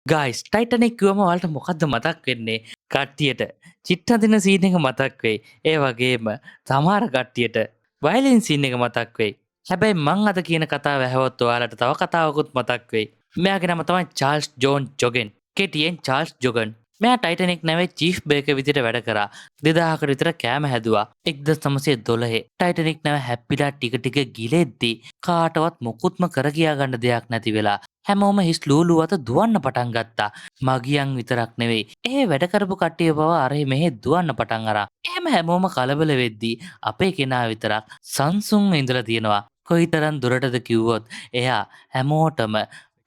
Guys ටයිටනෙක් කිව්වම ඔයාලට මොකද්ද මතක් වෙන්නේ? කට්ටියට චිට්ටදින සීන් එක මතක් වෙයි. ඒ වගේම සමහර කට්ටියට වයලින් සීන් එක මතක් වෙයි. හැබැයි මං අද කියන කතාව ඇහුවොත් ඔයාලට තව කතාවකුත් මතක් වෙයි. මෙයාගේ නම තමයි චාල්ස් ජෝන් ජොගෙන්. කෙටියෙන් චාල්ස් ජොගන්. මෙයා ටයිටනික් නැවේ චීෆ් බේකර් විදිහට වැඩ කරා. 2000කට විතර කෑම හැදුවා. 1912 ටයිටනික් නැව හැප්පිලා ටික ටික ගිලෙද්දි කාටවත් මොකුත්ම කර කියා ගන්න දෙයක් නැති වෙලා හැමෝම හිස් ලූලු අත දුවන්න පටන් ගත්තා. මගියන් විතරක් නෙවෙයි. ඒ වැඩ කරපු කට්ටිය පවා අරහේ මෙහෙ දුවන්න පටන් අරන්. එහෙම හැමෝම කලබල වෙද්දී අපේ කෙනා විතරක් සංසුන්ව ඉඳලා තියෙනවා. කොයිතරම් දුරටද කිව්වොත් එයා හැමෝටම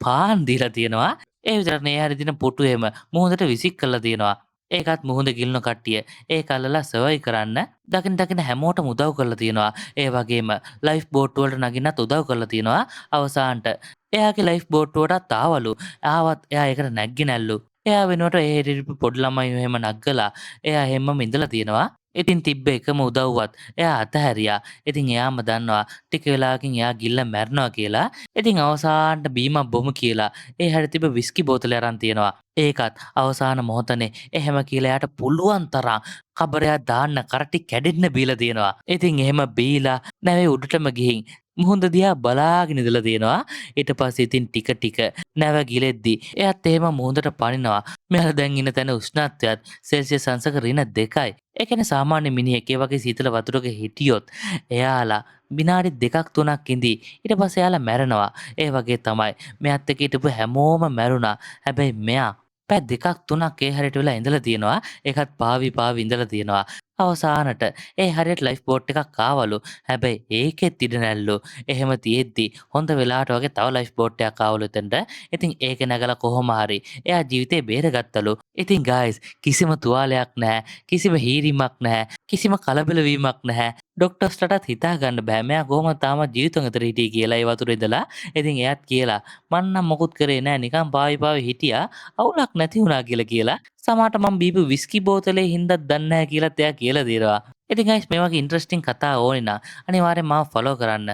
පාන් දීලා තියෙනවා. ඒ විතරක් නෙවෙයි එයා දින පුටු එහෙම මුහුදට විසික් කරලා තියෙනවා. ඒකත් මුහුද ගිලින කට්ටිය ඒක අල්ලලා සර්වයි කරන්න දකින දකින හැමෝටම උදව් කරලා තියෙනවා. ඒ වගේම ලයිෆ් බෝට් වලට නගින්නත් උදව් කරලා තියෙනවා. අවසානට එයාගේ ලයිෆ් බෝට්ටුවටත් ආවලු. ආවත් එයා ඒකට නැග්ගේ නැල්ලු. එයා වෙනුවට ඒ හිටපු පොඩි ළමයි එහෙම නග්ගලා එයා එහෙමම ඉඳලා තියෙනවා. ඉතින් තිබ්බ එකම උදව්වත් එයා අතහැරියා. ඉතින් එයාම දන්නවා ටික වෙලාවකින් එයා ගිල්ල මැරෙනවා කියලා. ඉතින් අවසානට බීමක් බොමු කියලා ඒ හැර තිබ්බ විස්කි බෝතලේ අරන් තියනවා. ඒකත් අවසාන මොහොතනේ එහෙම කියලා එයාට පුළුවන් තරම් කබරයක් දාන්න කරටි කැඩෙන්න බීලා තියෙනවා. ඉතින් එහෙම බීලා නැවේ උඩටම ගිහින් මුහුද දිහා බලාගෙන ඉඳලා තියෙනවා. ඊට පස්සේ ඉතින් ටික ටික නැව ගිලෙද්දි එයාත් එහෙම මුහුදට පනිනවා. මෙයාලා දැන් ඉන්න තැන උෂ්ණත්වයත් සෙල්සියස් අංශක ඍණ 2යි. ඒ කියන්නේ සාමාන්‍ය මිනිහෙක් ඒ වගේ සීතල වතුරක හිටියොත් එයාලා විනාඩි 2ක් 3ක් ඉඳී. ඊට පස්සේ එයාලා මැරෙනවා. ඒ වගේ තමයි. මෙයාත් එක්ක හිටපු හැමෝම මැරුණා. හැබැයි මෙයා පැය 2ක් 3ක් ඒ හැරයට වෙලා ඉඳලා තියෙනවා. ඒකත් පාවි ඉඳලා තියෙනවා. අවසානට ඒ හරියට ලයිෆ් බෝට් එකක් ආවලු. හැබැයි ඒකෙත් ඉඩ නැල්ලු. එහෙම තියෙද්දි හොඳ වෙලාවට වගේ තව ලයිෆ් බෝට් එකක් ආවලු එතනට. ඉතින් ඒක නැගලා කොහොම හරි එයා ජීවිතේ බේරගත්තලු. ඉතින් ගයිස් කිසිම තුවාලයක් නැහැ. කිසිම හීරීමක් නැහැ. කිසිම කලබල වීමක් නැහැ. ඩොක්ටර්ස්ලටත් හිතා ගන්න බෑ මෙයා කොහොමද තාම ජීවිතුන් අතර හිටියේ කියලා ඒ වතුරේ ඉඳලා. ඉතින් එයාත් කියලා මං නම් මොකුත් කරේ නෑ නිකන් පාවි හිටියා. අවුලක් නැති වුණා කියලා. සමහරට මම බීපු විස්කි බෝතලේ හින්දා දන්නේ නැහැ කියලාත් එයා කියලා දෙනවා. ඉතින් ගයිස් මේ වගේ ඉන්ටරෙස්ටිං කතා ඕනේ නම් අනිවාර්යෙන් මාව ෆලෝ කරන්න.